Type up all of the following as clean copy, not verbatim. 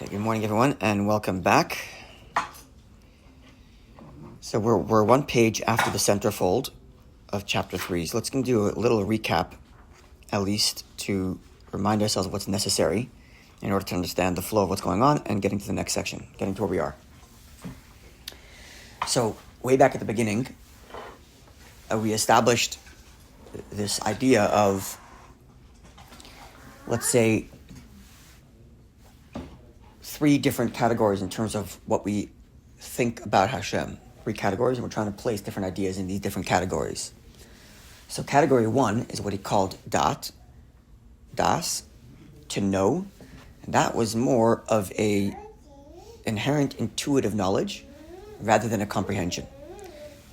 Okay, good morning, everyone, and welcome back. So we're one page after the centerfold of chapter 3. So let's do a little recap, at least to remind ourselves of what's necessary in order to understand the flow of what's going on and getting to the next section, getting to where we are. So way back at the beginning, we established this idea of, let's say, three different categories in terms of what we think about Hashem. Three categories, and we're trying to place different ideas in these different categories. So category 1 is what he called das, to know. And that was more of a inherent intuitive knowledge rather than a comprehension.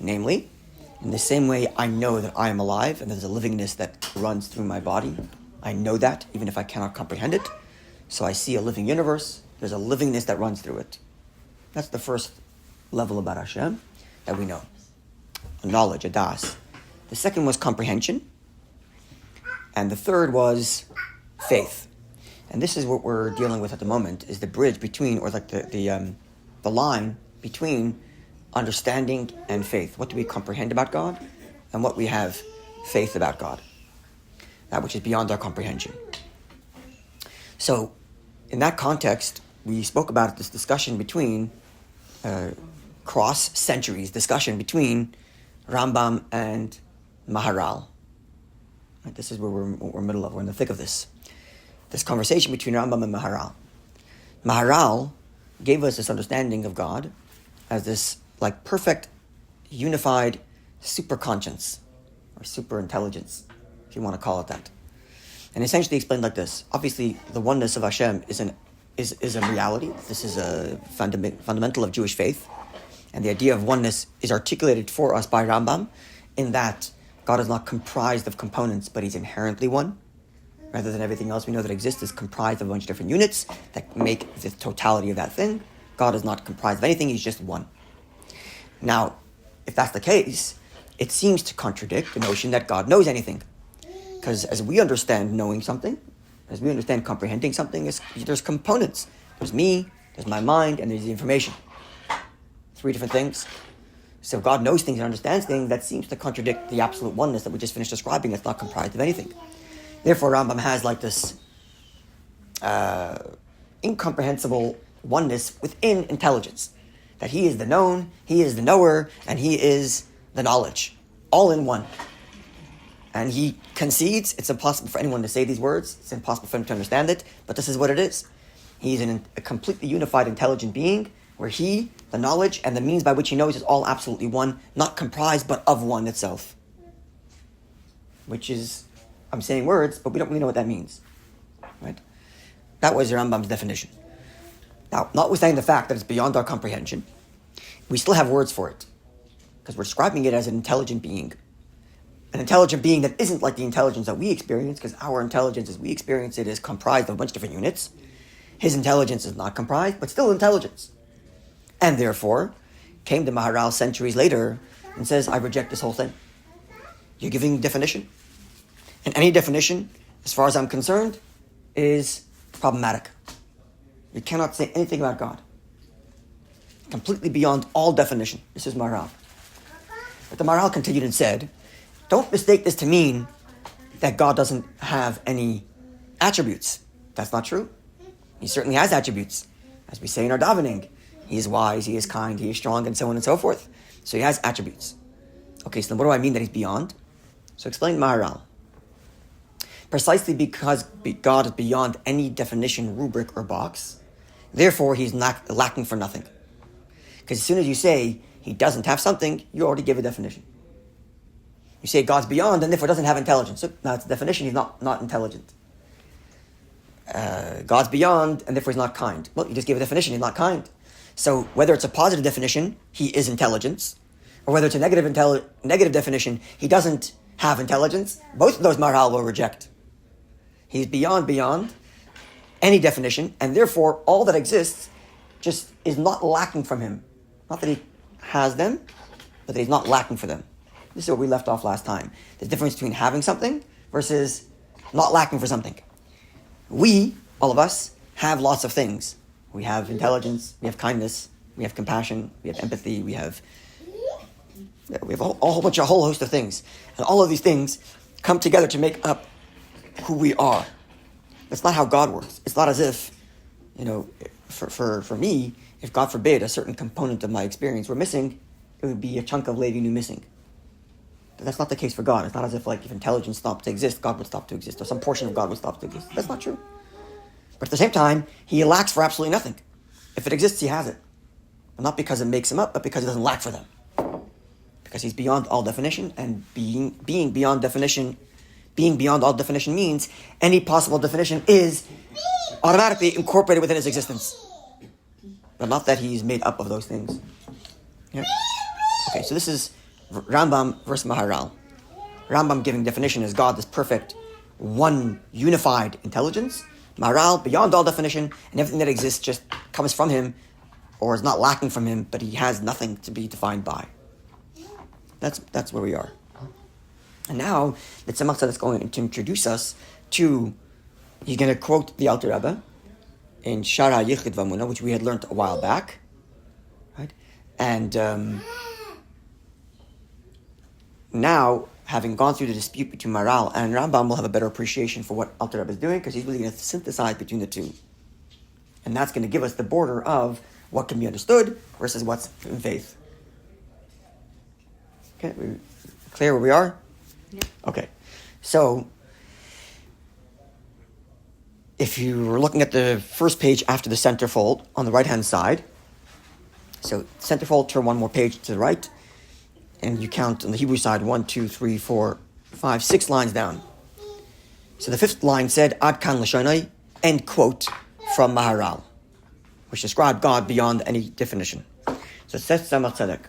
Namely, in the same way I know that I am alive and there's a livingness that runs through my body. I know that even if I cannot comprehend it. So I see a living universe. There's a livingness that runs through it. That's the first level about Hashem that we know. A knowledge, a das. The second was comprehension. And the third was faith. And this is what we're dealing with at the moment, is the bridge between, or like the line between understanding and faith. What do we comprehend about God? And what we have faith about God. That which is beyond our comprehension. So, in that context, we spoke about this discussion between, cross-centuries discussion between Rambam and Maharal. Right, this is where we're middle of, we're in the thick of this. This conversation between Rambam and Maharal. Maharal gave us this understanding of God as this like perfect, unified super conscience, or super intelligence, if you want to call it that. And essentially explained like this. Obviously, the oneness of Hashem is a reality. This is a fundamental of Jewish faith. And the idea of oneness is articulated for us by Rambam in that God is not comprised of components, but he's inherently one. Rather than everything else we know that exists is comprised of a bunch of different units that make the totality of that thing. God is not comprised of anything, he's just one. Now, if that's the case, it seems to contradict the notion that God knows anything. Because as we understand knowing something, as we understand comprehending something, there's components. There's me, there's my mind, and there's the information. Three different things. So if God knows things and understands things, that seems to contradict the absolute oneness that we just finished describing that's not comprised of anything. Therefore, Rambam has like this incomprehensible oneness within intelligence. That he is the known, he is the knower, and he is the knowledge. All in one. And he concedes, it's impossible for anyone to say these words, it's impossible for him to understand it, but this is what it is. He's a completely unified, intelligent being, where he, the knowledge, and the means by which he knows is all absolutely one, not comprised, but of one itself. Which is, I'm saying words, but we don't really know what that means. Right? That was Rambam's definition. Now, notwithstanding the fact that it's beyond our comprehension, we still have words for it. Because we're describing it as an intelligent being. An intelligent being that isn't like the intelligence that we experience, because our intelligence as we experience it is comprised of a bunch of different units. His intelligence is not comprised, but still intelligence. And therefore, came to Maharal centuries later and says, I reject this whole thing. You're giving definition. And any definition, as far as I'm concerned, is problematic. You cannot say anything about God. Completely beyond all definition. This is Maharal. But the Maharal continued and said, don't mistake this to mean that God doesn't have any attributes. That's not true. He certainly has attributes. As we say in our davening, he is wise, he is kind, he is strong, and so on and so forth. So he has attributes. Okay, so then what do I mean that he's beyond? So explain Maharal. Precisely because God is beyond any definition, rubric, or box, therefore he's not lacking for nothing. Because as soon as you say he doesn't have something, you already give a definition. You say God's beyond and therefore doesn't have intelligence. So now it's a definition, he's not intelligent. God's beyond and therefore he's not kind. Well, you just gave a definition, he's not kind. So whether it's a positive definition, he is intelligence, or whether it's a negative definition, he doesn't have intelligence, both of those Maharal will reject. He's beyond any definition, and therefore all that exists just is not lacking from him. Not that he has them, but that he's not lacking for them. This is where we left off last time. The difference between having something versus not lacking for something. We, all of us, have lots of things. We have intelligence, we have kindness, we have compassion, we have empathy, we have a whole host of things. And all of these things come together to make up who we are. That's not how God works. It's not as if, for me, if God forbid a certain component of my experience were missing, it would be a chunk of Levi missing. But that's not the case for God. It's not as if if intelligence stopped to exist, God would stop to exist, or some portion of God would stop to exist. That's not true. But at the same time, he lacks for absolutely nothing. If it exists, he has it. And not because it makes him up, but because he doesn't lack for them. Because he's beyond all definition, and being beyond all definition means any possible definition is automatically incorporated within his existence. But not that he's made up of those things. Yeah? Okay, so this is Rambam versus Maharal. Rambam giving definition as God, this perfect, one, unified intelligence. Maharal, beyond all definition, and everything that exists just comes from him, or is not lacking from him, but he has nothing to be defined by. That's where we are. And now, the Tzemach Tzedek is going to introduce us to, he's going to quote the Alter Rebbe in Shara Yichid Vamuna, which we had learned a while back, right? And now, having gone through the dispute between Maharal and Rambam, we'll have a better appreciation for what Alter Rebbe is doing, because he's really going to synthesize between the two. And that's going to give us the border of what can be understood versus what's in faith. Okay, we clear where we are? Yeah. Okay, so if you were looking at the first page after the centerfold on the right-hand side, so centerfold, turn one more page to the right, and you count on the Hebrew side 1, 2, 3, 4, 5, 6 lines down. So the fifth line said, Ad kan l'shonai, end quote, from Maharal, which described God beyond any definition. So it says Tzemach Tzedek,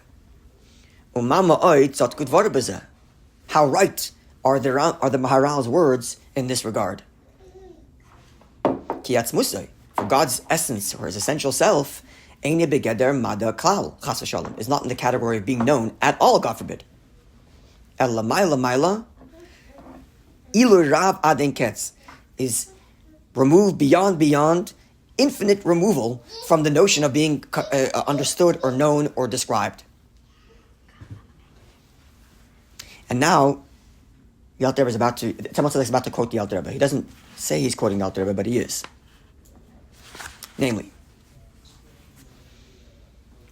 how right are the Maharal's words in this regard? For God's essence, or his essential self, is not in the category of being known at all, God forbid. Is removed beyond infinite removal from the notion of being understood or known or described. And now, the Alter Rebbe is about to quote the Alter Rebbe. He doesn't say he's quoting the Alter Rebbe, but he is. Namely,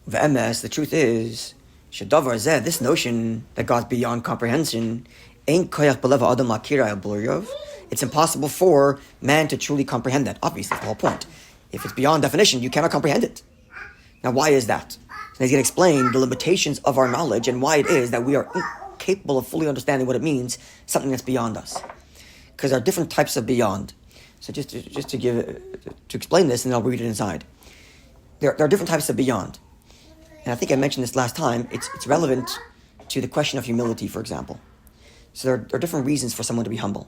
V'emes, the truth is, Shedavar zeh, this notion that God's beyond comprehension, ain't koyach b'leva adam lakira el bluriyov. It's impossible for man to truly comprehend that. Obviously, that's the whole point. If it's beyond definition, you cannot comprehend it. Now, why is that? So he's going to explain the limitations of our knowledge and why it is that we are incapable of fully understanding what it means, something that's beyond us. Because there are different types of beyond. So just to explain this, and then I'll read it inside. There are different types of beyond. And I think I mentioned this last time. It's relevant to the question of humility, for example. So there are different reasons for someone to be humble.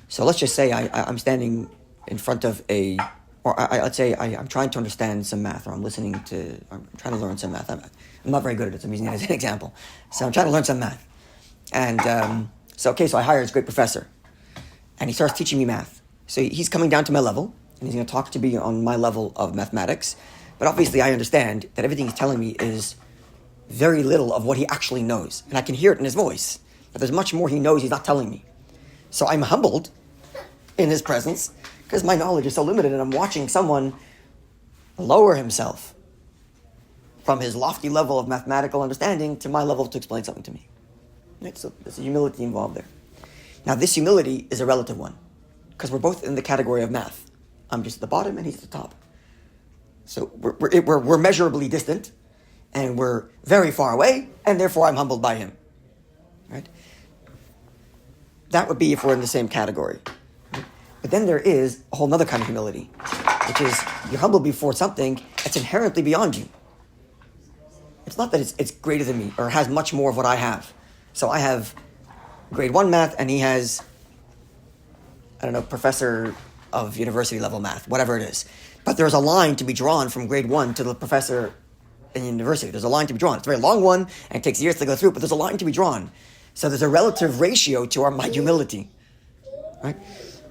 So let's just say I'm standing in front of let's say I'm trying to understand some math, or I'm trying to learn some math. I'm not very good at it, so I'm using it as an example. So I'm trying to learn some math. And so I hire this great professor, and he starts teaching me math. So he's coming down to my level, and he's going to talk to me on my level of mathematics. But obviously I understand that everything he's telling me is very little of what he actually knows. And I can hear it in his voice. But there's much more he knows he's not telling me. So I'm humbled in his presence because my knowledge is so limited, and I'm watching someone lower himself from his lofty level of mathematical understanding to my level to explain something to me. Right? So there's a humility involved there. Now this humility is a relative one, because we're both in the category of math. I'm just at the bottom and he's at the top. So we're measurably distant, and we're very far away, and therefore I'm humbled by him. Right? That would be if we're in the same category. Right? But then there is a whole other kind of humility, which is you're humble before something that's inherently beyond you. It's not that it's greater than me or has much more of what I have. So I have grade 1 math, and he has, professor of university level math, whatever it is. But there's a line to be drawn from grade 1 to the professor in university. There's a line to be drawn. It's a very long one, and it takes years to go through, but there's a line to be drawn. So there's a relative ratio to my humility. Right?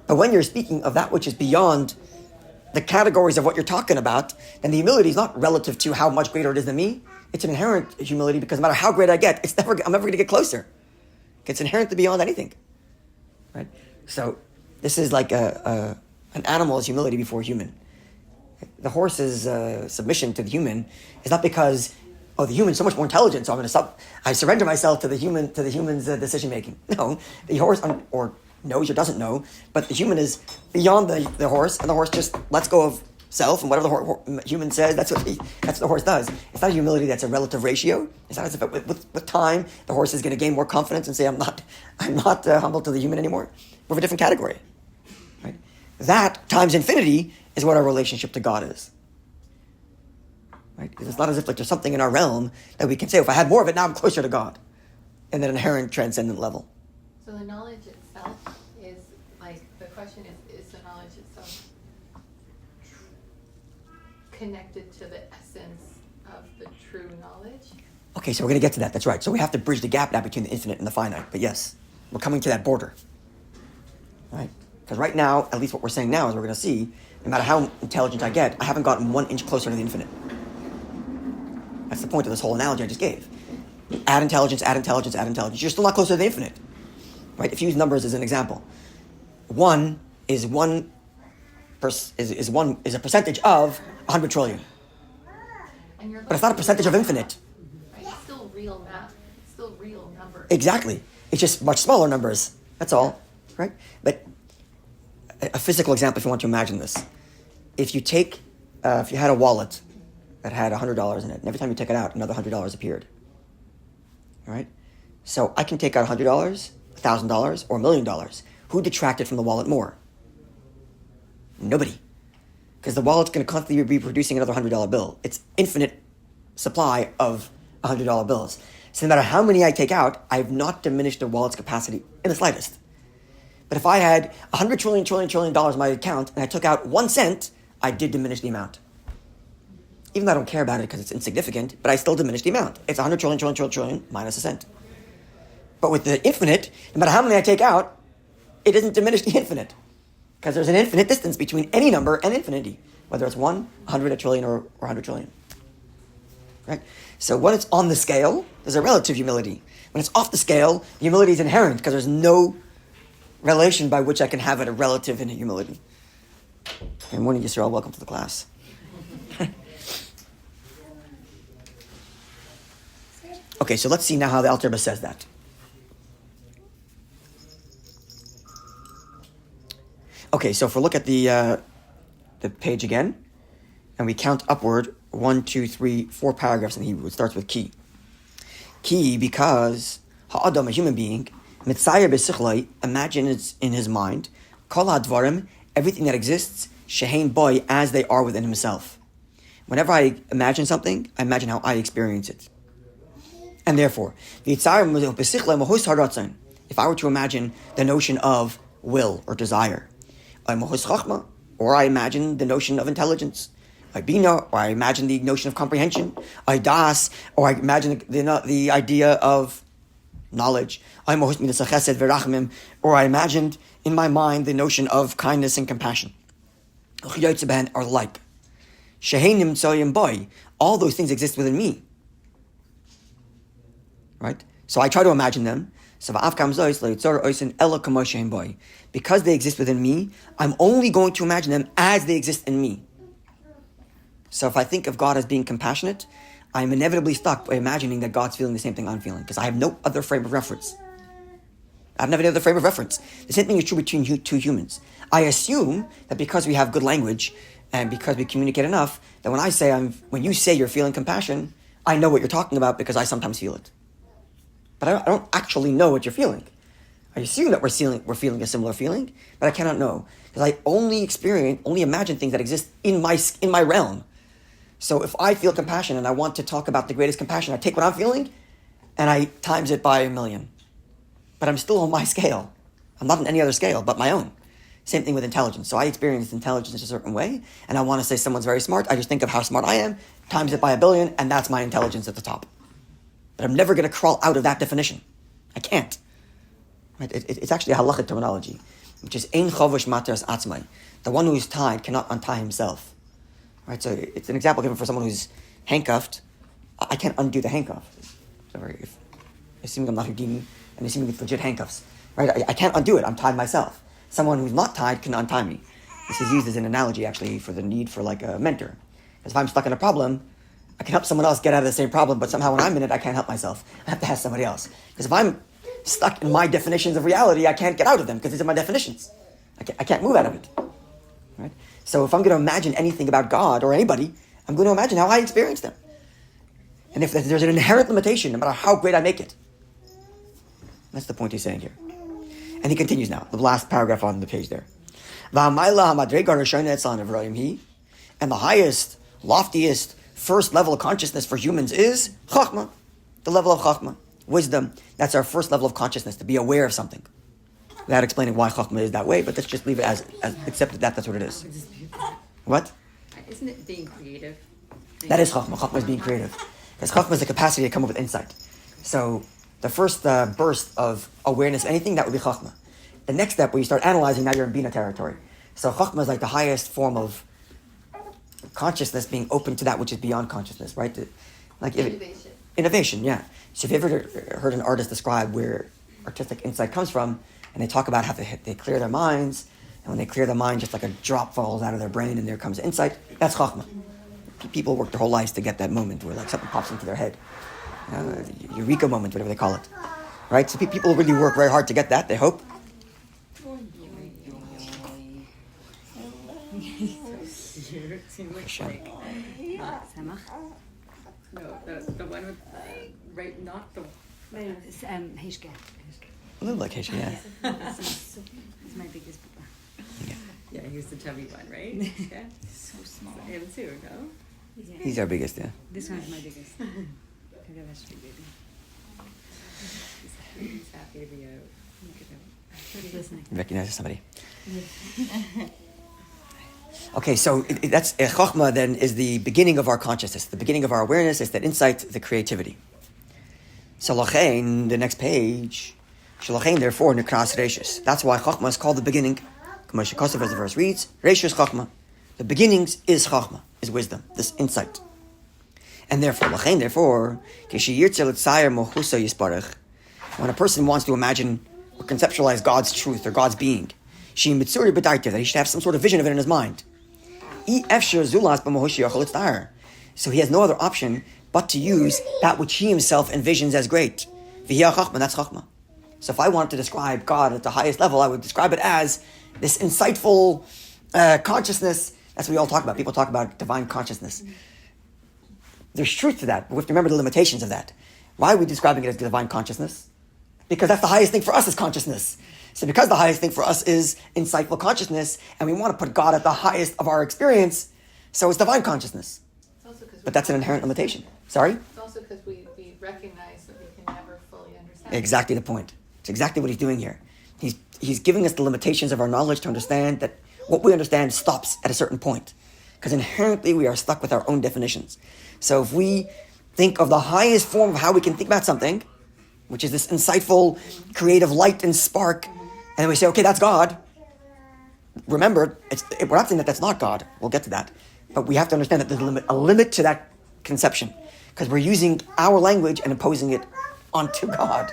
But when you're speaking of that which is beyond the categories of what you're talking about, then the humility is not relative to how much greater it is than me. It's an inherent humility because no matter how great I get, I'm never going to get closer. It's inherent to beyond anything, right? So this is like an animal's humility before human. The horse's submission to the human is not because the human's so much more intelligent, so I surrender myself to the human's decision making. No, the horse or knows or doesn't know, but the human is beyond the horse, and the horse just lets go of self, and whatever the human says, that's what the horse does. It's not a humility that's a relative ratio. It's not as if with time the horse is going to gain more confidence and say, I'm not humble to the human anymore. We're of a different category, right? That times infinity is what our relationship to God is, right? It's not as if there's something in our realm that we can say, if I had more of it, now I'm closer to God, in that inherent transcendent level. So the knowledge itself is like, the question is the knowledge itself connected to the essence of the true knowledge? Okay, so we're going to get to that. That's right. So we have to bridge the gap now between the infinite and the finite. But yes, we're coming to that border, right? Because right now, at least what we're saying now is we're going to see, no matter how intelligent I get, I haven't gotten 1 inch closer to the infinite. That's the point of this whole analogy I just gave. Add intelligence, add intelligence, add intelligence. You're still not closer to the infinite, right? If you use numbers as an example, 1 is a percentage of 100 trillion. But it's not a percentage of infinite. Right? It's still real math. It's still real numbers. Exactly. It's just much smaller numbers. That's all, right? But a physical example, if you want to imagine this. If you had a wallet that had $100 in it, and every time you took it out, another $100 appeared. All right? So I can take out $100, $1,000, or $1 million. Who detracted from the wallet more? Nobody. Because the wallet's going to constantly be producing another $100 bill. It's infinite supply of $100 bills. So no matter how many I take out, I have not diminished the wallet's capacity in the slightest. But if I had $100 trillion in my account and I took out 1 cent, I did diminish the amount. Even though I don't care about it because it's insignificant, but I still diminish the amount. It's $100 trillion minus a cent. But with the infinite, no matter how many I take out, it doesn't diminish the infinite. Because there's an infinite distance between any number and infinity, whether it's 1, 100, a trillion, or 100 trillion. Right? So when it's on the scale, there's a relative humility. When it's off the scale, humility is inherent because there's no relation by which I can have it a relative in humility. Good morning, Yisrael. Welcome to the class. Okay, so let's see now how the Alter Rebbe says that. Okay, so if we look at the page again, and we count upward 1, 2, 3, 4 paragraphs in Hebrew. It starts with ki. Ki, because ha'adam, a human being, mitzayer b'sichlai, imagines in his mind, kol ha'dvarim, everything that exists, shehein boy, as they are within himself. Whenever I imagine something, I imagine how I experience it. And therefore, if I were to imagine the notion of will or desire, or I imagine the notion of intelligence, or I imagine the notion of comprehension, or I imagine the idea of knowledge, or I imagined in my mind the notion of kindness and compassion, or like. All those things exist within me. Right? So I try to imagine them. Because they exist within me, I'm only going to imagine them as they exist in me. So if I think of God as being compassionate, I'm inevitably stuck by imagining that God's feeling the same thing I'm feeling, because I have no other frame of reference. I don't have any other frame of reference. The same thing is true between two humans. I assume that because we have good language and because we communicate enough, that when you say you're feeling compassion, I know what you're talking about because I sometimes feel it. But I don't actually know what you're feeling. I assume that we're feeling a similar feeling, but I cannot know because I only imagine things that exist in my realm. So if I feel compassion and I want to talk about the greatest compassion, I take what I'm feeling and I times it by 1,000,000. But I'm still on my scale. I'm not on any other scale but my own. Same thing with intelligence. So I experience intelligence in a certain way, and I want to say someone's very smart. I just think of how smart I am, times it by 1,000,000,000, and that's my intelligence at the top. But I'm never going to crawl out of that definition. I can't. Right? It's actually a halachic terminology. which is ein chovush materas atzmai. The one who is tied cannot untie himself. Right? So it's an example given for someone who's handcuffed. I can't undo the handcuff. So if assuming I'm not Houdini and assuming it's legit handcuffs, right? I can't undo it. I'm tied myself. Someone who's not tied can untie me. This is used as an analogy actually for the need for like a mentor. Because if I'm stuck in a problem, I can help someone else get out of the same problem, but somehow when I'm in it, I can't help myself. I have to ask somebody else. Because if I'm stuck in my definitions of reality, I can't get out of them because these are my definitions. I can't move out of it. Right? So if I'm going to imagine anything about God or anybody, I'm going to imagine how I experience them. And if there's an inherent limitation, no matter how great I make it. That's the point he's saying here. And he continues now, the last paragraph on the page there. And the highest, loftiest, first level of consciousness for humans is Chachma, the level of Chachma, wisdom. That's our first level of consciousness, to be aware of something. Without explaining why Chachma is that way, but let's just leave it as accept that that's what it is. What? Isn't it being creative? That is Chachma. Chachma is being creative. Because Chachma is the capacity to come up with insight. So the first burst of awareness of anything, that would be Chachma. The next step, where you start analyzing, now you're in Bina territory. So Chachma is like the highest form of consciousness being open to that which is beyond consciousness, right? Like Innovation. Innovation, yeah. So if you've ever heard an artist describe where artistic insight comes from, and they talk about how they clear their minds, and when they clear their mind, just like a drop falls out of their brain and there comes insight, that's Chachma. People work their whole lives to get that moment where like something pops into their head. The Eureka moment, whatever they call it. Right? So people really work very hard to get that, they hope. No, the one with, right, not the... Hishke. A little like Haitian, yeah. It's my biggest papa. Yeah, he was the chubby one, right? Yeah. So small. Him too, no? Yeah. He's our biggest, yeah. This one's my biggest. Baby. He's happy to be out. Look at him. He's listening. Recognizes somebody. Okay, so that's Chachma then is the beginning of our consciousness, the beginning of our awareness, is that insight, the creativity. So Lachein, the next page, Shalachein, therefore, Nikras Reishis. That's why Chachma is called the beginning. As the verse reads, Reishis Chachma. The beginnings is Chachma, is wisdom, this insight. And therefore, Lachein, therefore, when a person wants to imagine or conceptualize God's truth or God's being, that he should have some sort of vision of it in his mind. So he has no other option but to use that which he himself envisions as great. That's Chachma. So if I wanted to describe God at the highest level, I would describe it as this insightful consciousness. That's what we all talk about. People talk about divine consciousness. There's truth to that, but we have to remember the limitations of that. Why are we describing it as divine consciousness? Because that's the highest thing for us is consciousness. So because the highest thing for us is insightful consciousness, and we want to put God at the highest of our experience, so it's divine consciousness. But that's an inherent limitation. Sorry? It's also because we recognize that we can never fully understand. Exactly the point. It's exactly what he's doing here. He's giving us the limitations of our knowledge to understand that what we understand stops at a certain point. Because inherently we are stuck with our own definitions. So if we think of the highest form of how we can think about something, which is this insightful, creative light and spark, and then we say, okay, that's God. Remember, we're not saying that that's not God. We'll get to that. But we have to understand that there's a limit to that conception. Because we're using our language and imposing it onto God.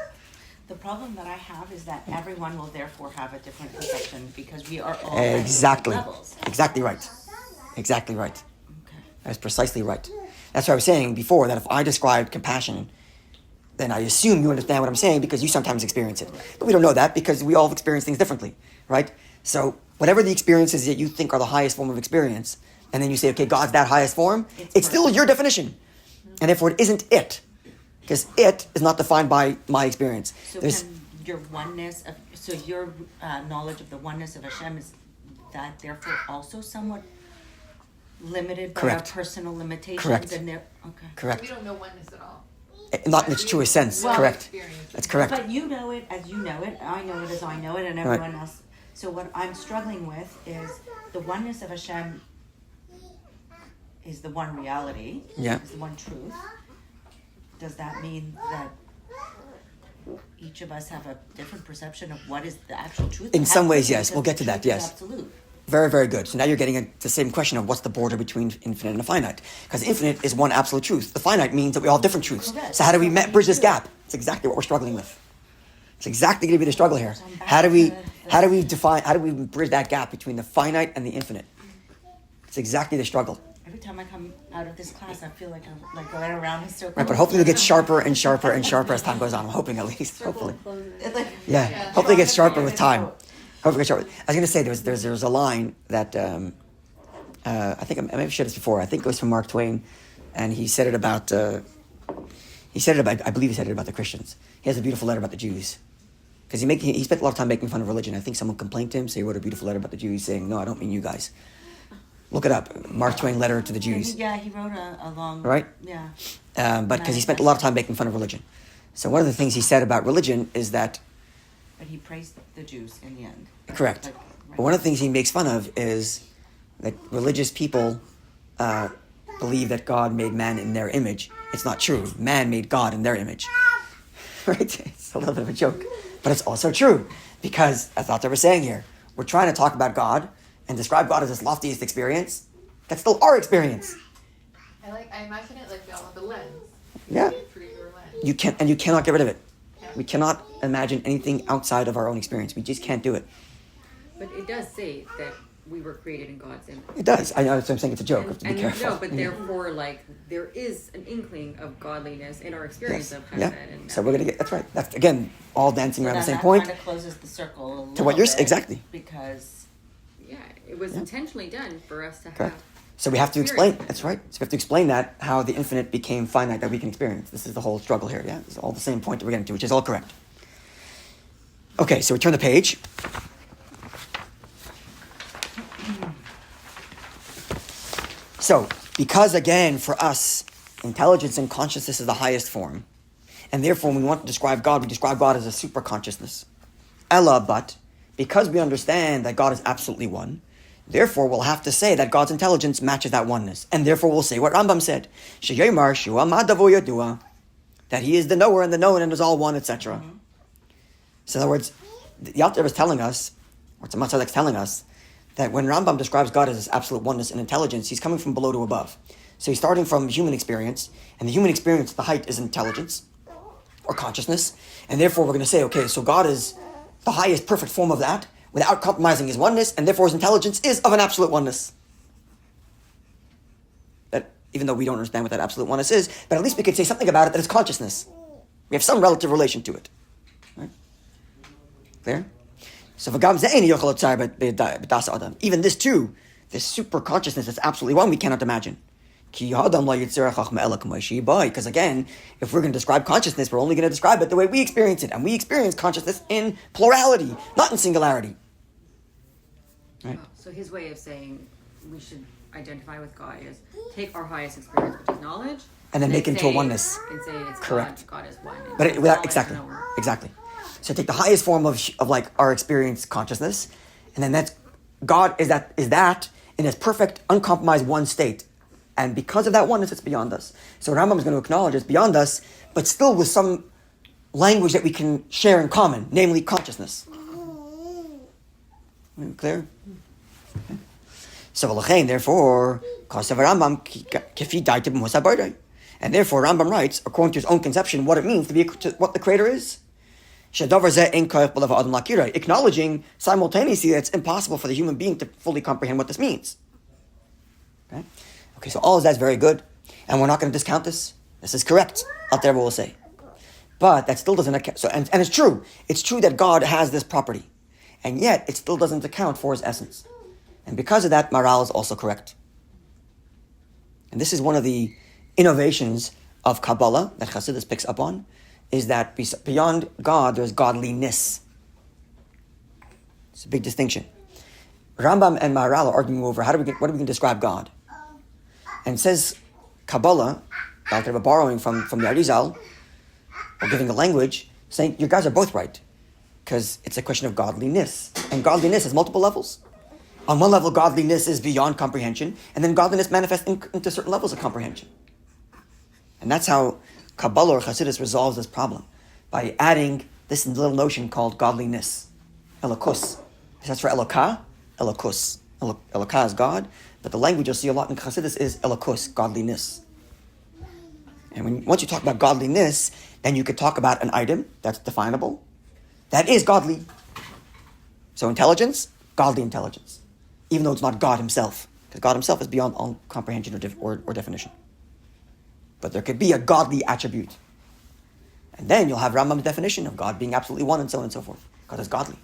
The problem that I have is that everyone will therefore have a different perception because we are all Exactly. at different levels. Exactly right. Exactly right. Okay. That's precisely right. That's what I was saying before, that if I describe compassion, then I assume you understand what I'm saying because you sometimes experience it. But we don't know that because we all experience things differently, right? So whatever the experiences that you think are the highest form of experience, and then you say, okay, God's that highest form, it's still your definition. And therefore it isn't it. Because it is not defined by my experience. So can your oneness of, your knowledge of the oneness of Hashem, is that therefore also somewhat limited by Correct. our personal limitations? Correct. And okay. Correct. We don't know oneness at all. Not in its truest sense. Well, Correct. That's correct. But you know it as you know it, I know it as I know it, and everyone else. So what I'm struggling with is the oneness of Hashem is the one reality, Yeah. is the one truth. Does that mean that each of us have a different perception of what is the actual truth. In some ways, Absolute, yes. We'll get to that, truth is yes. Absolute. Very, very good. So now you're getting at the same question of what's the border between infinite and a finite. Because infinite is one absolute truth. The finite means that we all have different truths. Correct. So how do we bridge this gap? It's exactly what we're struggling with. It's exactly going to be the struggle here. How do we bridge that gap between the finite and the infinite? It's exactly the struggle. Every time I come out of this class, I feel like I'm like going around in circles. Right, but hopefully it'll get sharper and sharper and sharper as time goes on. I'm hoping at least. Hopefully. It's like, Yeah. Hopefully it gets sharper with time. Hopefully it gets sharper. I was going to say there's a line that I think I may have shared this before. I think it was from Mark Twain, and he said it about. I believe he said it about the Christians. He has a beautiful letter about the Jews. Because he spent a lot of time making fun of religion. I think someone complained to him, so he wrote a beautiful letter about the Jews saying, no, I don't mean you guys. Look it up. Mark Twain letter to the Jews. Yeah, he wrote a long... Right? Yeah. But because he spent a lot of time making fun of religion. So one of the things he said about religion is that... But he praised the Jews in the end. Correct. Like, But one of the things he makes fun of is that religious people believe that God made man in their image. It's not true. Man made God in their image. Right? It's a little bit of a joke. But it's also true. Because, as Dr. was saying here, we're trying to talk about God and describe God as this loftiest experience. That's still our experience. I imagine it like we all have a lens. Yeah. Through your lens. You cannot get rid of it. We cannot imagine anything outside of our own experience. We just can't do it. But it does say that we were created in God's image. It does. I know. So I'm saying it's a joke. I have to be And careful. no, but therefore, like, there is an inkling of godliness in our experience Yes. of Yeah. Chesed. And So we're gonna get. That's right. That's again all dancing around the same that point. kind of closes the circle a To what little you're bit, exactly. Because yeah, it was intentionally done for us to Correct. have. So we have to explain. experience. That's right. So we have to explain that how the infinite became finite that we can experience. This is the whole struggle here. Yeah, it's all the same point that we're getting to, which is all correct. Okay, so we turn the page. So, because again, for us, intelligence and consciousness is the highest form, and therefore when we want to describe God, we describe God as a super consciousness. Ella, but because we understand that God is absolutely one, therefore we'll have to say that God's intelligence matches that oneness, and therefore we'll say what Rambam said: Sheyomar Shua Madavo Yadua, that He is the knower and the known and is all one, etc. So in other words, the Alter is telling us, or Tzemach Tzedek's telling us, that when Rambam describes God as this absolute oneness and intelligence, he's coming from below to above. So he's starting from human experience, and the human experience, the height is intelligence, or consciousness, and therefore we're going to say, okay, so God is the highest perfect form of that, without compromising His oneness, and therefore His intelligence is of an absolute oneness. That, even though we don't understand what that absolute oneness is, but at least we could say something about it that is consciousness. We have some relative relation to it. Right? Clear? So even this too, this super consciousness that's absolutely one, we cannot imagine. Because again, if we're going to describe consciousness, we're only going to describe it the way we experience it. And we experience consciousness in plurality, not in singularity. Right? So his way of saying we should identify with God is take our highest experience, which is knowledge, And then make it into a say- oneness. and say it's Correct. God is one. But It's without, knowledge, exactly, knower. exactly. So take the highest form of like our experience consciousness, and then that's God is that in its perfect, uncompromised one state. And because of that oneness, it's beyond us. So Rambam is going to acknowledge it's beyond us, but still with some language that we can share in common, namely consciousness. Clear? Okay. So therefore, and therefore Rambam writes, according to his own conception, what it means to be what the Creator is. Acknowledging simultaneously that it's impossible for the human being to fully comprehend what this means. Okay, so all of that's very good, and we're not going to discount this. This is correct. Out there, we'll say, but that still doesn't account. So, and it's true. It's true that God has this property, and yet it still doesn't account for His essence. And because of that, Maral is also correct. And this is one of the innovations of Kabbalah that Chassidus picks up on, is that beyond God, there's godliness. It's a big distinction. Rambam and Maharal are arguing over what are we going to describe God. And says Kabbalah, like they're borrowing from the Arizal, or giving a language, saying you guys are both right. Because it's a question of godliness. And godliness has multiple levels. On one level, godliness is beyond comprehension, and then godliness manifests into certain levels of comprehension. And that's how Kabbalah or Chassidus resolves this problem. by adding this little notion called godliness, Elokus. That's for Elokah, Elokus. Elokah is God, but the language you'll see a lot in Chassidus is Elokus, godliness. And once you talk about godliness, then you could talk about an item that's definable, that is godly. So intelligence, godly intelligence, even though it's not God himself, because God himself is beyond all comprehension or definition. But there could be a godly attribute. And then you'll have Rambam's definition of God being absolutely one and so on and so forth. God is godly.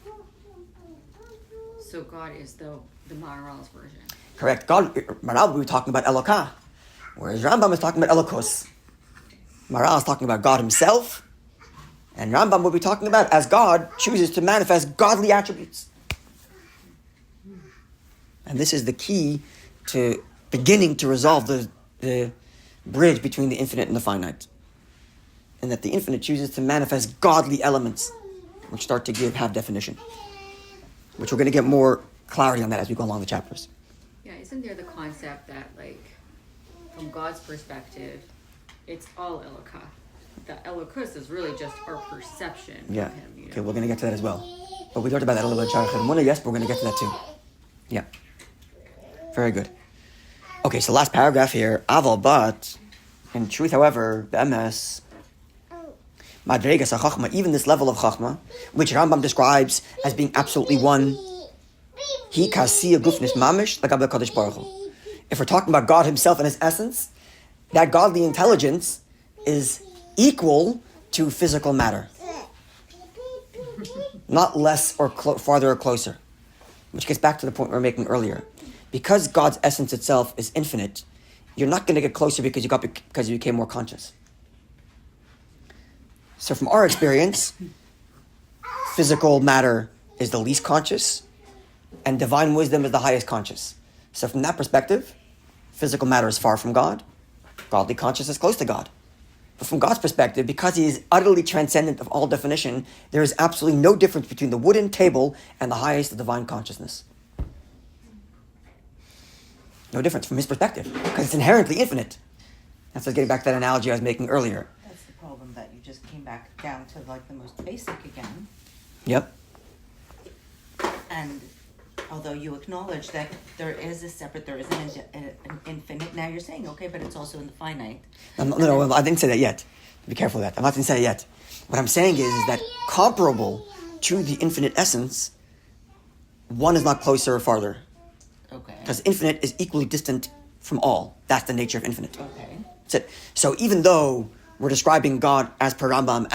So God is the Maharal's version. Correct. God, Maharal, we were talking about Elokah, whereas Rambam is talking about Elokus. Maharal is talking about God himself, and Rambam will be talking about as God chooses to manifest godly attributes. And this is the key to beginning to resolve the bridge between the infinite and the finite. And that the infinite chooses to manifest godly elements, which start to have definition. Which we're going to get more clarity on that as we go along the chapters. Yeah, isn't there the concept that, like, from God's perspective, it's all Elokah? The Elokus is really just our perception of him. You know? Okay, we're going to get to that as well. But we talked about that a little bit. Yes, but we're going to get to that too. Yeah. Very good. Okay, so last paragraph here. Aval, but in truth, however, the MS, Madregas HaChachma, even this level of Chachma, which Rambam describes as being absolutely one, He Kasiya Gufnis Mamish Lagabe Kadosh Baruch Hu. If we're talking about God himself and his essence, that godly intelligence is equal to physical matter. Not less or farther or closer. Which gets back to the point we were making earlier. Because God's essence itself is infinite, you're not going to get closer because you became more conscious. So from our experience, physical matter is the least conscious, and divine wisdom is the highest conscious. So from that perspective, physical matter is far from God, godly consciousness is close to God. But from God's perspective, because he is utterly transcendent of all definition, there is absolutely no difference between the wooden table and the highest of divine consciousness. No difference from his perspective, because it's inherently infinite. That's getting back to that analogy I was making earlier. That's the problem, that you just came back down to like the most basic again. Yep. And although you acknowledge that there is an infinite, now you're saying, okay, but it's also in the finite. No, I didn't say that yet. Be careful of that. I'm not going to say it yet. What I'm saying is that comparable to the infinite essence, one is not closer or farther. Okay. Because infinite is equally distant from all. That's the nature of infinite. Okay. That's it. So even though we're describing God as per Rambam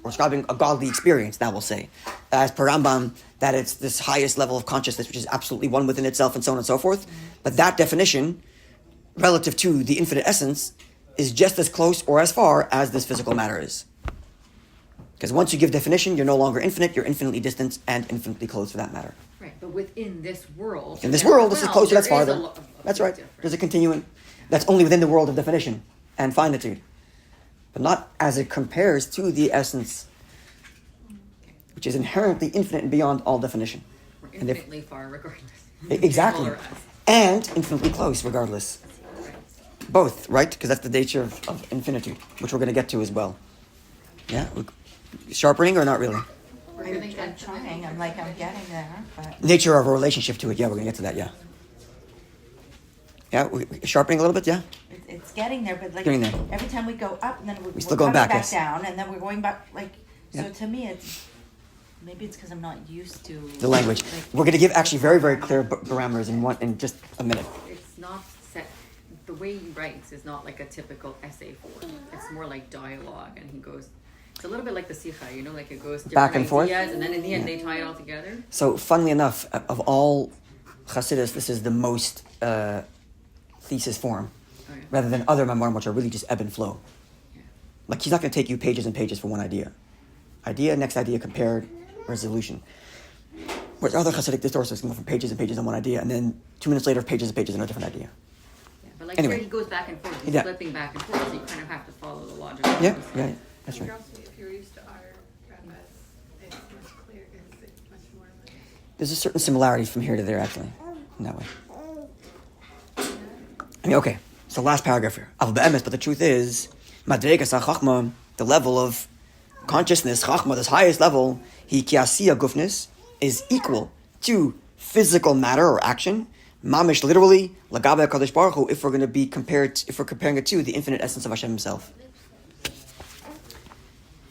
we're describing a godly experience, that we'll say, as per Rambam, that it's this highest level of consciousness, which is absolutely one within itself and so on and so forth. But that definition, relative to the infinite essence, is just as close or as far as this physical matter is. Because once you give definition, you're no longer infinite, you're infinitely distant and infinitely close for that matter. Right, but within this world... In this world, this is closer, that's farther. That's right. Difference. There's a continuum that's only within the world of definition and finitude. But not as it compares to the essence, which is inherently infinite and beyond all definition. We're infinitely far regardless. Exactly. Smaller us. And infinitely close regardless. Right. Both, right? Because that's the nature of infinitude, which we're going to get to as well. Yeah? Sharpening or not really? We're gonna I'm get to trying, that. I'm getting there, but... Nature of a relationship to it, yeah, we're going to get to that, yeah. Yeah, sharpening a little bit, yeah? It's getting there, but like Getting there. every time we go up and then we're still going coming back, yes. down, and then we're going back, like, Yeah. so to me maybe it's because I'm not used to... The language. like, We're going to give actually very, very clear parameters in just a minute. It's not set... The way he writes is not like a typical essay form. It's more like dialogue, and he goes... It's a little bit like the Sikha, you know, like it goes different Back and forth? ideas, and then in the end they tie it all together. So, funnily enough, of all Chassidus, this is the most thesis form, Oh, yeah. rather than other memoirs, which are really just ebb and flow. Yeah. Like, he's not going to take you pages and pages for one idea. Idea, next idea, compared, resolution. Whereas other Hasidic discourses can go from pages and pages on one idea, and then 2 minutes later, pages and pages on a different idea. Yeah, but like Anyway. here he goes back and forth. He's Yeah. flipping back and forth, so you kind of have to follow the logic. Yeah, that's right. If you're used to our rabbis, it's much clearer, it's much more like... There's a certain similarity from here to there, actually, in that way. I mean, okay, so last paragraph here. But the truth is, Madregas HaChachma, the level of consciousness, chachma, this highest level, he kiasiya gufnis, is equal to physical matter or action. Mamish, literally, lagabe HaKadosh Baruch Hu, if we're comparing it to the infinite essence of Hashem himself.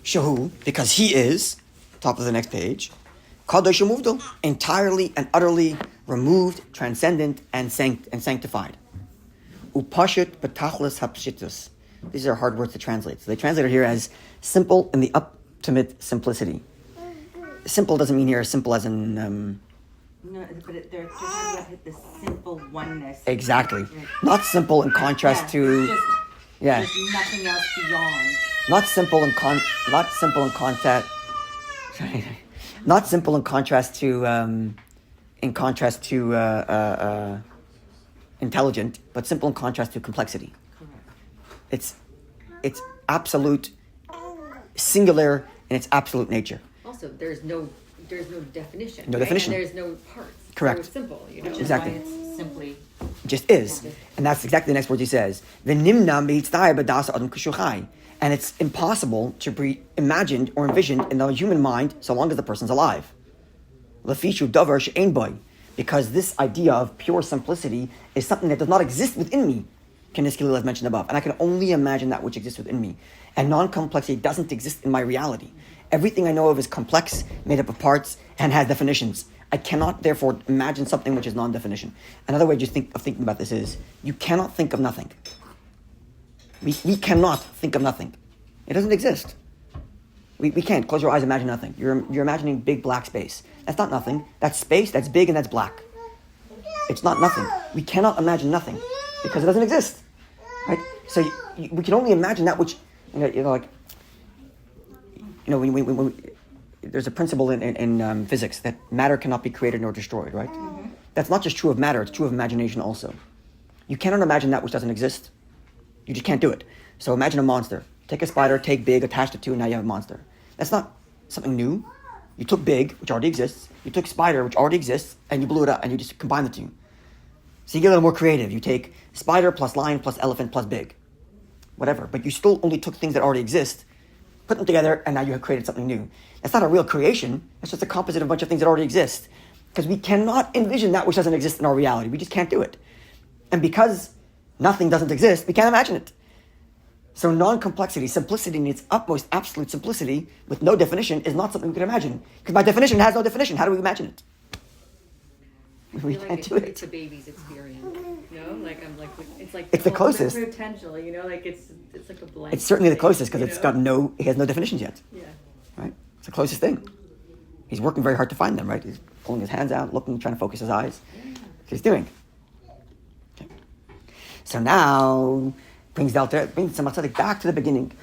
Shahu, because he is, top of the next page, Kadosh Umuvdal, entirely and utterly removed, transcendent, and sanctified. Upashit betachlis hapshitus. These are hard words to translate. So they translate it here as simple in the ultimate simplicity. Simple doesn't mean here simple as in... No, but they're talking about the simple oneness. Exactly. Not simple in contrast to... There's nothing else beyond. Not simple in contrast to intelligent, but simple in contrast to complexity. Correct. It's absolute, singular in its absolute nature. Also, there's no definition. No right? definition. And there's no parts. Correct. So it's simple, you know. Which is Exactly. why it's simply... It just is. And that's exactly the next word he says. And it's impossible to be imagined or envisioned in the human mind so long as the person's alive. Because this idea of pure simplicity is something that does not exist within me, as mentioned above. And I can only imagine that which exists within me. And non-complexity doesn't exist in my reality. Everything I know of is complex, made up of parts, and has definitions. I cannot, therefore, imagine something which is non-definition. Another way of thinking about this is, you cannot think of nothing. We cannot think of nothing. It doesn't exist. We can't. Close your eyes, imagine nothing. You're imagining big black space. That's not nothing. That's space, that's big, and that's black. It's not nothing. We cannot imagine nothing because it doesn't exist. Right? So we can only imagine that which, when there's a principle in physics that matter cannot be created nor destroyed, right? Mm-hmm. That's not just true of matter, it's true of imagination also. You cannot imagine that which doesn't exist. You just can't do it. So imagine a monster. Take a spider, take big, attach the two, and now you have a monster. That's not something new. You took big, which already exists. You took spider, which already exists, and you blew it up, and you just combine the two. So you get a little more creative. You take spider plus lion plus elephant plus big. Whatever. But you still only took things that already exist, put them together, and now you have created something new. That's not a real creation. That's just a composite of a bunch of things that already exist. Because we cannot envision that which doesn't exist in our reality. We just can't do it. And because nothing doesn't exist, we can't imagine it. So non-complexity, simplicity in its utmost absolute simplicity with no definition is not something we can imagine. Because by definition, it has no definition. How do we imagine it? We can't do it. It's a baby's experience, It's the closest. Potential, it's like a blank. It's certainly the closest because it has no definitions yet. Yeah. Right? It's the closest thing. He's working very hard to find them, right? He's pulling his hands out, looking, trying to focus his eyes. That's what he's doing. Okay. So now brings Tzemach back to the beginning.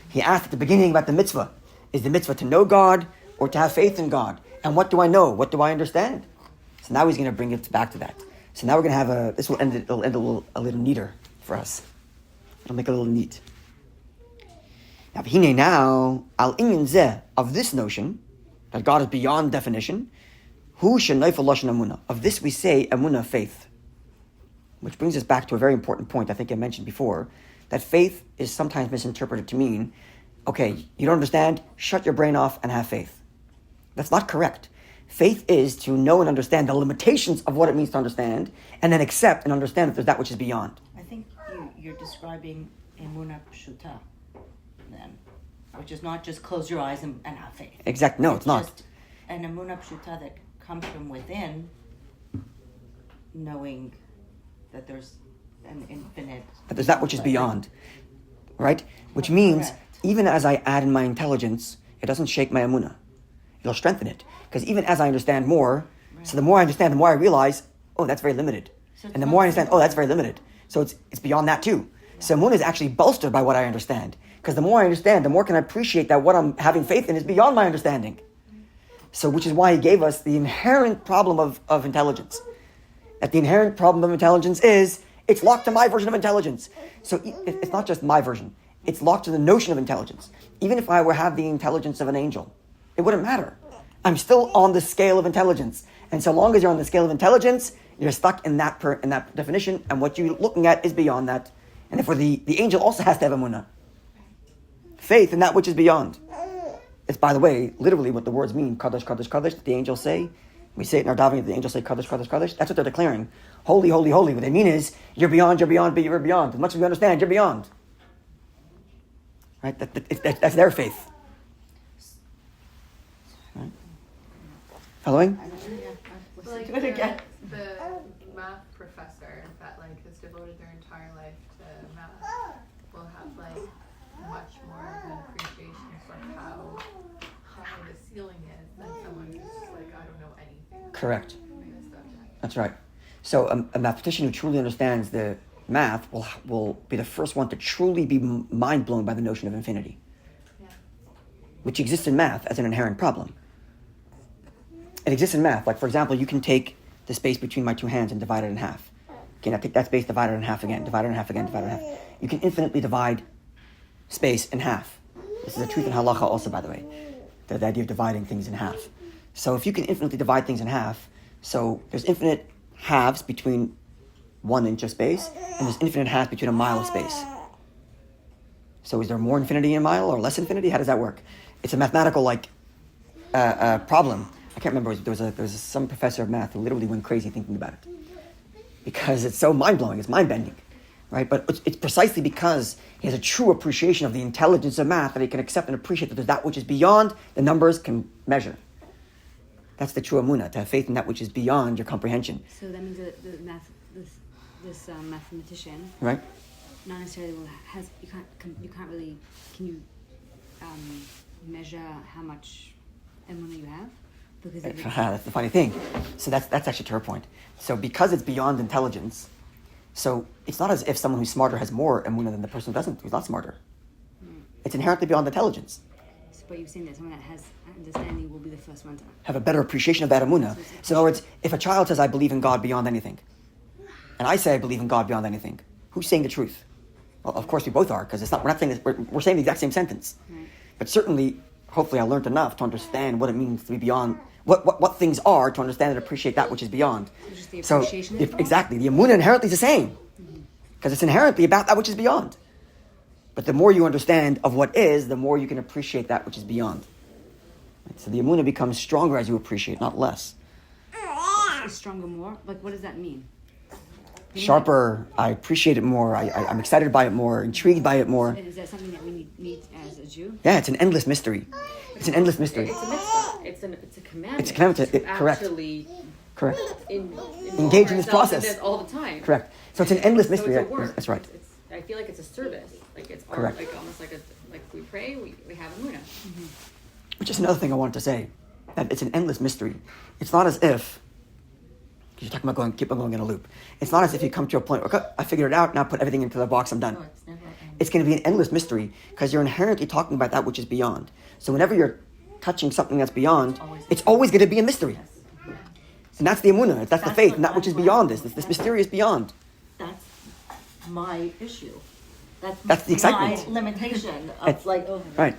He asked at the beginning about the mitzvah. Is the mitzvah to know God or to have faith in God? And what do I know? What do I understand? So now he's going to bring it back to that. So now we're going to have this will end it, it'll end a little neater for us. It'll make it a little neat. Now, al inyan zeh, of this notion, that God is beyond definition, hu shenayfel lashon emunah. Of this we say emunah, faith. Which brings us back to a very important point I think I mentioned before, that faith is sometimes misinterpreted to mean, okay, you don't understand, shut your brain off and have faith. That's not correct. Faith is to know and understand the limitations of what it means to understand, and then accept and understand that there's that which is beyond. I think you're describing emunah pshuta, then, which is not just close your eyes and have faith. Exactly. No, it's not. Just an emunah pshuta that comes from within, knowing that there's an infinite... That there's that which is beyond, right? Which means, even as I add in my intelligence, it doesn't shake my emunah. It'll strengthen it. Because even as I understand more, so the more I understand, the more I realize, oh, that's very limited. And the more I understand, oh, that's very limited. So it's beyond that too. Yeah. So emunah is actually bolstered by what I understand. Because the more I understand, the more can I appreciate that what I'm having faith in is beyond my understanding. So which is why he gave us the inherent problem of intelligence. That the inherent problem of intelligence is, it's locked to my version of intelligence. So it's not just my version. It's locked to the notion of intelligence. Even if I were to have the intelligence of an angel, it wouldn't matter. I'm still on the scale of intelligence. And so long as you're on the scale of intelligence, you're stuck in that definition, and what you're looking at is beyond that. And therefore the angel also has to have emunah. Faith in that which is beyond. It's, by the way, literally what the words mean, Kadosh, Kadosh, Kadosh, that the angels say. We say it in our davening, the angels say Kadosh, Kadosh, Kadosh. That's what they're declaring. Holy, holy, holy. What they mean is, you're beyond, but you're beyond. As much as we understand, you're beyond. Right? That's their faith. Right? Following? Like Do it again. the math professor that like has devoted their entire life to math will have like much more of an appreciation for how high the ceiling is than someone who's like, I don't know anything. Correct. in this subject. That's right. So a mathematician who truly understands the math will be the first one to truly be mind blown by the notion of infinity, Yeah. which exists in math as an inherent problem. It exists in math. Like, for example, you can take the space between my two hands and divide it in half. Okay, now take that space, divide it in half again, divide it in half again, divide it in half. You can infinitely divide space in half. This is a truth in halacha also, by the way. The idea of dividing things in half. So if you can infinitely divide things in half, so there's infinite halves between 1 inch of space, and there's infinite halves between a mile of space. So is there more infinity in a mile or less infinity? How does that work? It's a mathematical problem. I can't remember. There was some professor of math who literally went crazy thinking about it because it's so mind-blowing. It's mind-bending, right? But it's precisely because he has a true appreciation of the intelligence of math that he can accept and appreciate that there's that which is beyond the numbers can measure. That's the true emunah, to have faith in that which is beyond your comprehension. So that means that the this mathematician, Right? not necessarily you can't really measure how much emunah you have because if it's, That's the funny thing. So that's actually to her point. So because it's beyond intelligence, so it's not as if someone who's smarter has more emunah than the person who doesn't, who's not smarter. It's inherently beyond intelligence. but you're saying that someone that has understanding will be the first one to Have a better appreciation of that emunah. So in other words, if a child says, I believe in God beyond anything, and I say I believe in God beyond anything, who's saying the truth? Well, of course we both are, because we're not saying this, we're saying the exact same sentence. Right. But certainly, hopefully I learned enough to understand what it means to be beyond, what things are, to understand and appreciate that which is beyond. So just the appreciation is exactly, the emunah inherently is the same. Because it's inherently about that which is beyond. But the more you understand of what is, the more you can appreciate that which is beyond. Right? So the emunah becomes stronger as you appreciate, not less. is stronger more. Like, what does that mean? Sharper, I appreciate it more, I'm excited by it more, intrigued by it more. Is that something that we need as a Jew? Yeah, it's an endless mystery. It's an endless mystery. It's a mitzvah. It's a commandment. It's a commandment to- to correct. actually Correct. engage in this ourselves process. all the time. Correct. So it's an endless So mystery. it's a work. That's right. I feel like it's a service. Like it's our, Correct. like almost like we pray, we have emunah. Which is another thing I wanted to say. That it's an endless mystery. It's not as if, because you're talking about keep on going in a loop. It's not as if you come to a point, okay, I figured it out, now put everything into the box, I'm done. No, it's never ending. It's going to be an endless mystery because you're inherently talking about that which is beyond. So whenever you're touching something that's beyond, it's always going to be a mystery. And that's the emunah, that's the That's faith, what and that which is I'm beyond like. this mysterious beyond. That's my issue. That's the excitement. My limitation It's- of like, Right.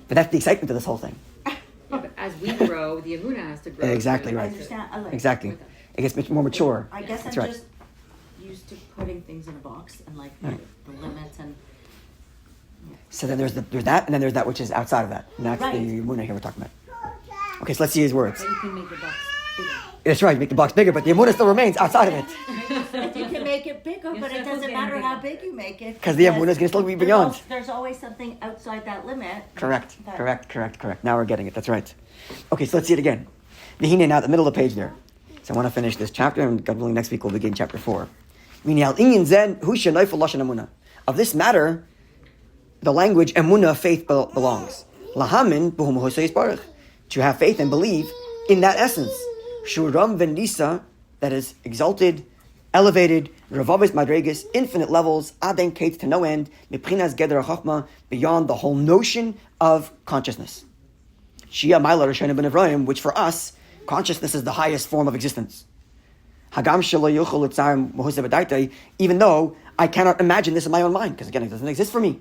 But that's the excitement of this whole thing. Yeah, but as we grow, the emunah has to grow. Exactly too. right. I understand. I like, Exactly. It gets much more mature. I guess I'm That's right. just used to putting things in a box and like Right. the limits and So then there's that, and then there's that which is outside of that. And that's Right. the emunah here we're talking about. Okay, so let's see his words. But you can make the box bigger. That's right, you make the box bigger, but the emunah still remains outside of it. you can make it bigger, but it doesn't matter how big you make it. 'Cause the emunah is gonna still be beyond. There's always something outside that limit. Correct. that- Now we're getting it, that's right. Okay, so let's see it again. Vihine, now at the middle of the page there. So I want to finish this chapter, and God willing, next week we'll begin chapter 4. Of this matter, the language emunah, faith, belongs. Lahamin b'hu mahosei yisbarach. To have faith and believe in that essence. Shuram v'nisa, that is exalted, elevated, revavis madregas, infinite levels, aden kate to no end, mipchinas geder chachma, beyond the whole notion of consciousness. Shia Mailar Shana ben Ephraim, which for us, consciousness is the highest form of existence. Hagam shelo yuchol etzar mohosei b'daitei, even though I cannot imagine this in my own mind, because again, it doesn't exist for me.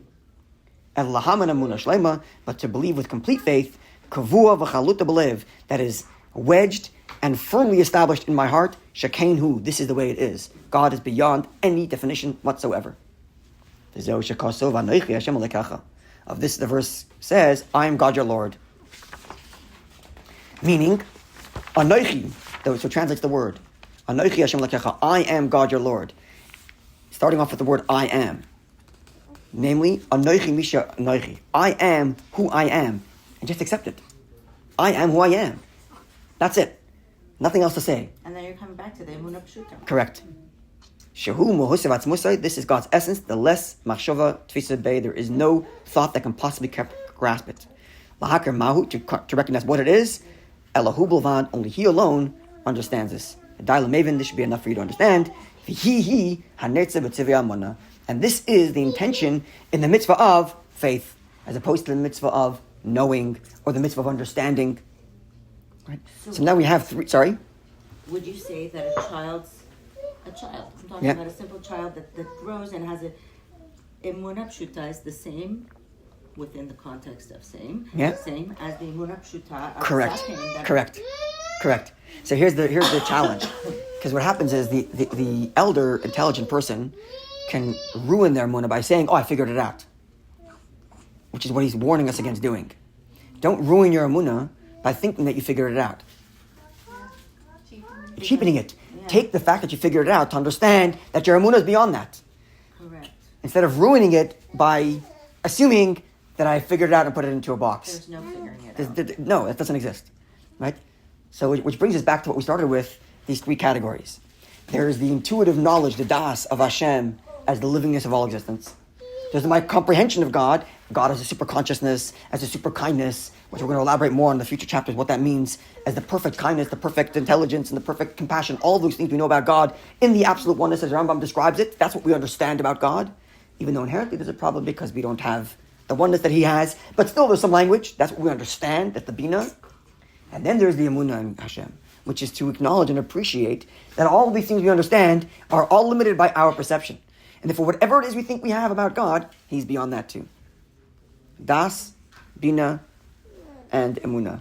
El lahaman emunah shlema, but to believe with complete faith, kavua v'chaluta b'lev, that is wedged and firmly established in my heart, shekain hu, this is the way it is. God is beyond any definition whatsoever. of this, the verse says, I am God your Lord. Meaning, Anoichi, so translates the word. Anoichi Hashem Elokecha, I am God your Lord. Starting off with the word I am. Namely, Anoichi Misha Anoichi. I am who I am. And just accept it. I am who I am. That's it. Nothing else to say. And then you're coming back to the Emunah Pshuta. Correct. Shehu Mohusev Atzmusai, this is God's essence, the less Machshava Tfisa Bey, there is no thought that can possibly grasp it. Lahakar Mahu, to recognize what it is, Elahu Bulvan, only He alone understands this. Daila Maven, this should be enough for you to understand. He Hanetze B'Tzivya Amana. And this is the intention in the mitzvah of faith, as opposed to the mitzvah of knowing or the mitzvah of understanding. Right? So now we have three. Sorry? Would you say that a child, I'm talking about a simple child that grows and has a Emunah Pshuta is the same within the context of same as the Emunah Pshuta of Correct. So here's the challenge. Because what happens is the elder, intelligent person can ruin their Emunah by saying, I figured it out. Which is what he's warning us against doing. Don't ruin your Emunah by thinking that you figured it out. Cheapening it. Yeah. Take the fact that you figured it out to understand that your Emunah is beyond that. Correct. Instead of ruining it by assuming that I figured it out and put it into a box. There's no figuring it out. No, that doesn't exist. Right? So which brings us back to what we started with, these three categories. There's the intuitive knowledge, the das of Hashem as the livingness of all existence. There's my comprehension of God as a super consciousness, as a super kindness, which we're going to elaborate more in the future chapters, what that means, as the perfect kindness, the perfect intelligence, and the perfect compassion, all those things we know about God in the absolute oneness as Rambam describes it. That's what we understand about God, even though inherently there's a problem because we don't have the oneness that He has, but still there's some language. That's what we understand, that's the Bina. And then there's the Emunah in Hashem, which is to acknowledge and appreciate that all of these things we understand are all limited by our perception. And therefore, whatever it is we think we have about God, He's beyond that too. Das, Bina, and Emunah.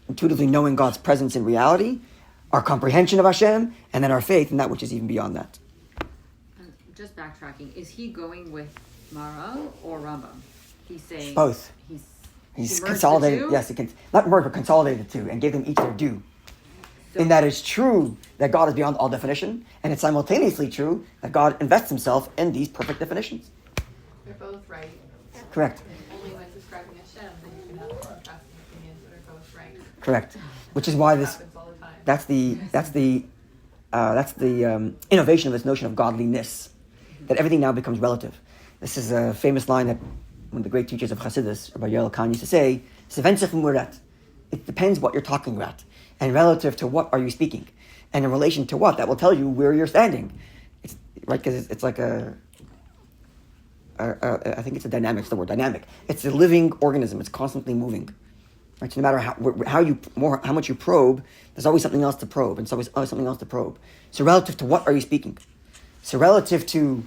Intuitively knowing God's presence in reality, our comprehension of Hashem, and then our faith in that which is even beyond that. Just backtracking, is he going with Mara or Rambam? He's saying both. He's consolidated. Yes, he can not merge, but consolidated the two and gave them each their due. So, in that it's true that God is beyond all definition, and it's simultaneously true that God invests Himself in these perfect definitions. They're both right. Correct. And only when describing Hashem that you can have contrasting opinions that are both right. Correct. Which is why this. That's the innovation of this notion of godliness, that everything now becomes relative. This is a famous line that one of the great teachers of Chassidus, Rabbi Khan, used to say, it depends what you're talking about. And relative to what are you speaking? And in relation to what? That will tell you where you're standing. It's, right? Because it's like I think it's a dynamic, it's the word dynamic. It's a living organism. It's constantly moving. Right? So no matter how much you probe, there's always something else to probe. And there's always something else to probe. So relative to what are you speaking? So relative to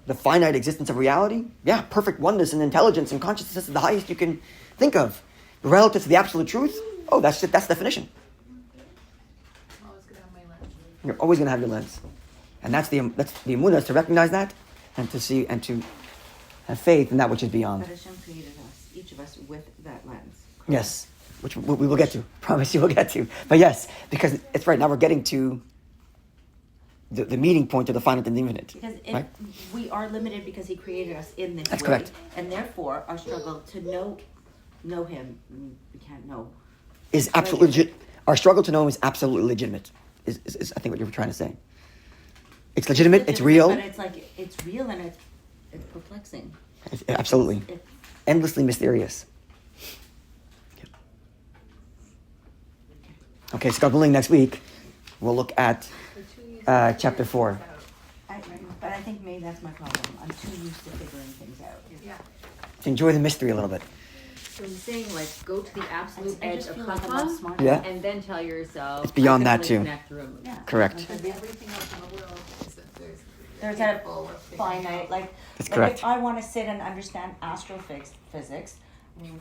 the finite existence of reality, perfect oneness and intelligence and consciousness is the highest you can think of. But relative to the absolute truth, that's it. That's definition. I'm always going to have my lens. You're always going to have your lens, and that's the emunah, to recognize that and to see and to have faith in that which is beyond. But Hashem created us, each of us, with that lens. Correct? Yes, which we will get to. Promise you, we'll get to. But yes, because it's right now we're getting to the meeting point of the finite and the infinite. Because right? We are limited because He created us in this That's way. correct. And therefore, our struggle to know Him, we can't know. Is absolutely legit. Our struggle to know Him is absolutely legitimate. Is I think what you were trying to say. It's legitimate. It's real. But it's real and it's perplexing. Absolutely. Endlessly mysterious. Okay, so God willing, next week we'll look at chapter 4. But I think maybe that's my problem. I'm too used to figuring things out. Yeah. To enjoy the mystery a little bit. So he's saying, go to the absolute I edge just of feel like I'm not Chachma, smart. Yeah. and then tell yourself It's beyond I that can only too. connect through a movie. Yeah. Correct. Because everything else in the world is that There's that capable of figuring finite, out. That's like correct. if I want to sit and understand astrophysics,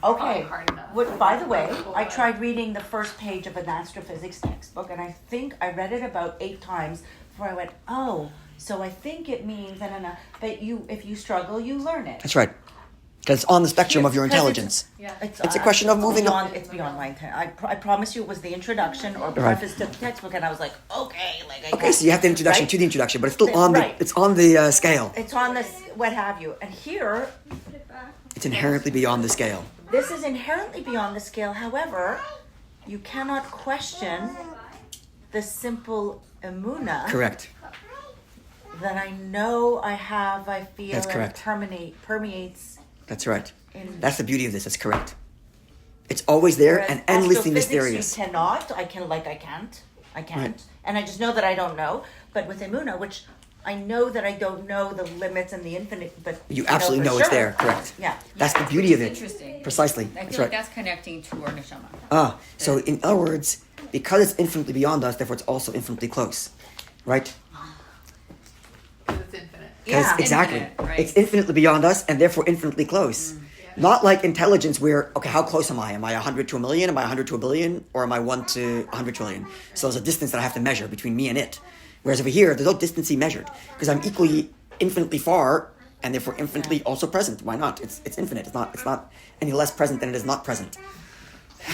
Probably okay. hard enough. By the way, I tried reading the first page of an astrophysics textbook, and I think I read it about 8 times before I went, so I think it means, but if you struggle, you learn it. That's right. Because it's on the spectrum of your Because intelligence. Yeah. It's a question of moving on. It's beyond my intent. I promise you, it was the introduction or Right. preface to the textbook, and I was like, okay, like I Okay, get- so you have the introduction right? to the introduction, but it's still on Right. it's on the scale. It's on this, what have you. And here, It's inherently beyond the scale. this is inherently beyond the scale. However, you cannot question the simple emuna Correct. that I know I have, I feel, That's and correct. permeates That's right. in. That's the beauty of this. That's correct. It's always there Whereas and endlessly astrophysics, mysterious. You cannot. I can't. Right. And I just know that I don't know. But with emuna, which I know that I don't know the limits and the infinite, but You absolutely for know it's sure. there. Correct. Yeah. That's the beauty of it. Interesting. Precisely. I feel That's like right. that's connecting to our neshama. So in other words, because it's infinitely beyond us, therefore it's also infinitely close. Right? Because it's infinite. Because Yeah. exactly. Infinite, right. It's infinitely beyond us and therefore infinitely close. Yeah. Not like intelligence where, okay, how close am I? Am I 100 to a million? Am I 100 to a billion? Or am I 1 to 100 trillion? So there's a distance that I have to measure between me and it. Whereas over here, there's no distance to be measured. Because I'm equally infinitely far and therefore infinitely also present. Why not? It's infinite. It's not any less present than it is not present.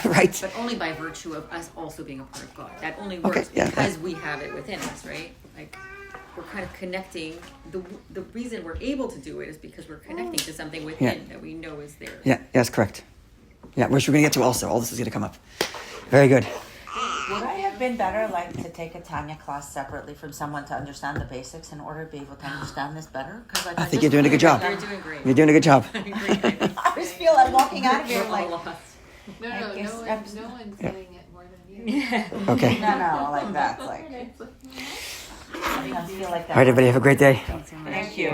Right? But only by virtue of us also being a part of God. That only Okay, works yeah, because we have it within us, right? Like we're kind of connecting. The reason we're able to do it is because we're connecting to something within that we know is there. Yeah, that's correct. Yeah, which we're going to get to also. All this is going to come up. Very good. Would I have been better, like, to take a Tanya class separately from someone to understand the basics in order to be able to understand this better? Because I think you're doing a good job. You're doing great. You're doing a good job. You're doing great. I just feel I'm walking out of here We're like, all lost. No, I no, guess no, that's- no one's getting it more than you. Yeah. Okay. no, like that. Like, I feel like that. All right, everybody, have a great day. Thank you.